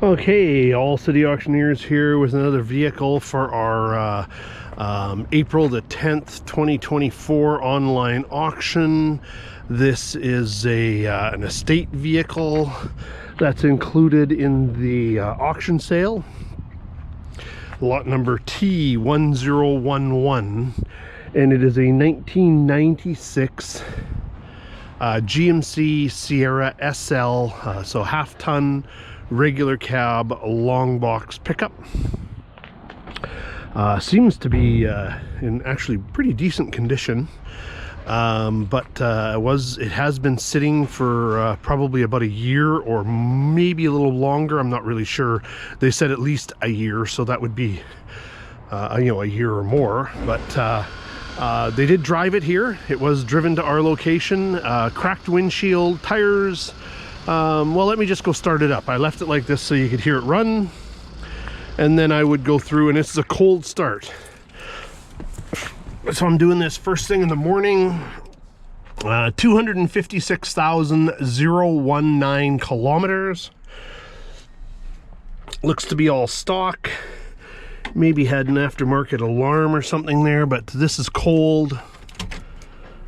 Okay, All City Auctioneers here with another vehicle for our April the 10th, 2024 online auction. This is an estate vehicle that's included in the auction sale. Lot number T1011, and it is a 1996 GMC Sierra SL, so half-ton regular cab long box pickup. Seems to be in actually pretty decent condition, but it has been sitting for probably about a year or maybe a little longer. I'm not really sure. They said at least a year, so that would be a year or more. But they did drive it here. It was driven to our location. Cracked windshield, tires. Well, let me just go start it up. I left it like this so you could hear it run, and then I would go through, and this is a cold start. So I'm doing this first thing in the morning. 256,019 kilometers. Looks to be all stock. Maybe had an aftermarket alarm or something there, but this is cold.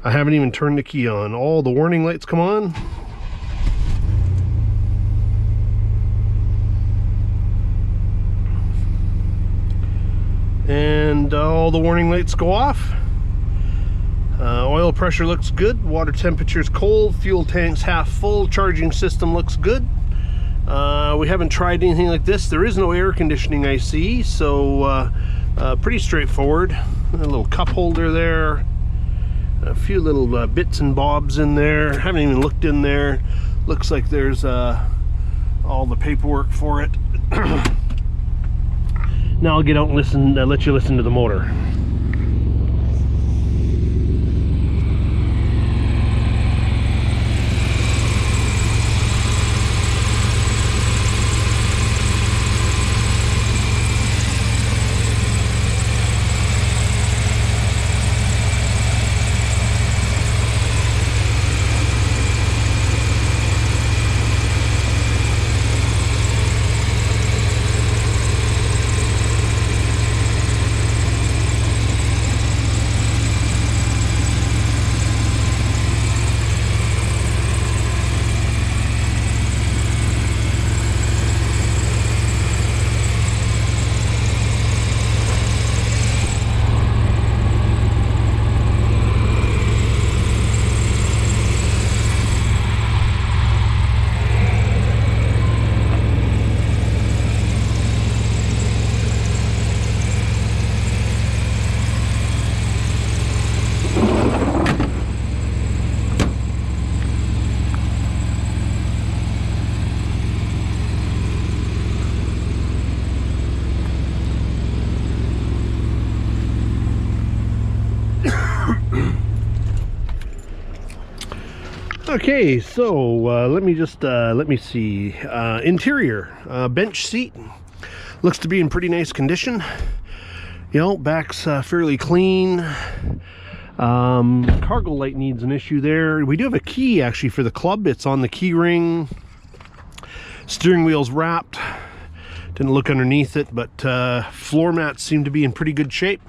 I haven't even turned the key on. All the warning lights come on. And all the warning lights go off. Oil pressure looks good. Water temperature is cold. Fuel tank's half full. Charging system looks good. We haven't tried anything like this. There is no air conditioning, I see, so pretty straightforward. A little cup holder there. A few little bits and bobs in there. Haven't even looked in there. Looks like there's all the paperwork for it. Now I'll get out and listen, let you listen to the motor. Okay, so let me see. Interior, bench seat looks to be in pretty nice condition. You know, back's fairly clean. Cargo light needs an issue there. We do have a key actually for the club. It's on the key ring. Steering wheel's wrapped. Didn't look underneath it, but floor mats seem to be in pretty good shape.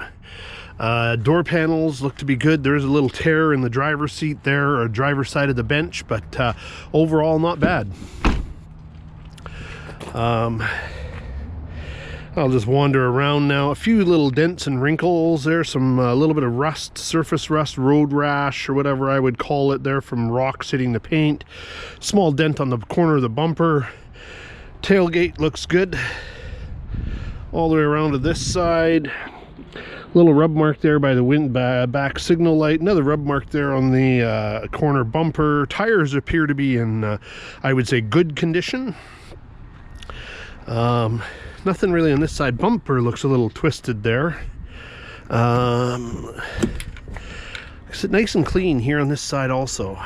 Door panels look to be good. There's a little tear in the driver's seat there, or driver's side of the bench, but overall not bad. I'll just wander around now. A few little dents and wrinkles there, some little bit of rust, surface rust, road rash, or whatever I would call it there from rocks hitting the paint. Small dent on the corner of the bumper. Tailgate looks good. All the way around to this side. Little rub mark there by the back signal light. Another rub mark there on the corner bumper. Tires appear to be in, I would say, good condition. Nothing really on this side. Bumper looks a little twisted there. It's nice and clean here on this side also.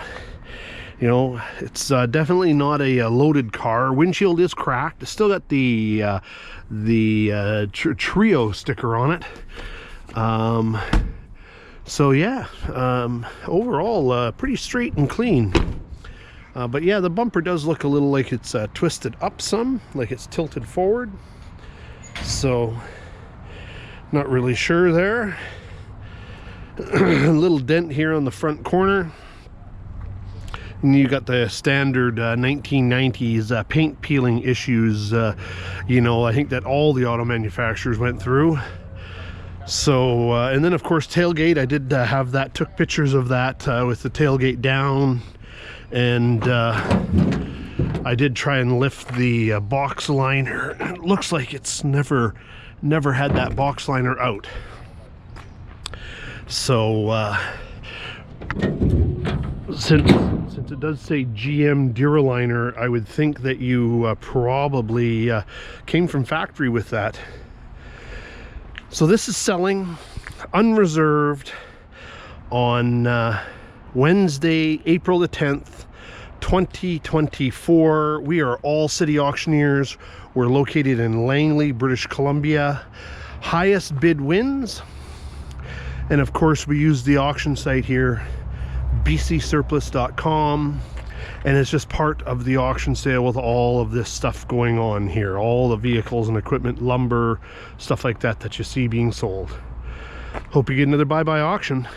You know, it's definitely not a loaded car. Windshield is cracked. It's still got the Trio sticker on it. So yeah, overall pretty straight and clean. But yeah, the bumper does look a little like it's twisted up some, like it's tilted forward. So, not really sure there. A little dent here on the front corner. And you got the standard 1990s paint peeling issues, you know, I think that all the auto manufacturers went through. So, and then of course tailgate, I did have that, took pictures of that with the tailgate down. And I did try and lift the box liner. It looks like it's never had that box liner out. So, since it does say GM Duraliner, I would think that you probably came from factory with that. So this is selling unreserved on Wednesday, April the 10th, 2024. We are All City Auctioneers. We're located in Langley, British Columbia. Highest bid wins. And of course, we use the auction site here, bcsurplus.com, and it's just part of the auction sale with all of this stuff going on here, all the vehicles and equipment, lumber, stuff like that that you see being sold. Hope you get another bye-bye auction.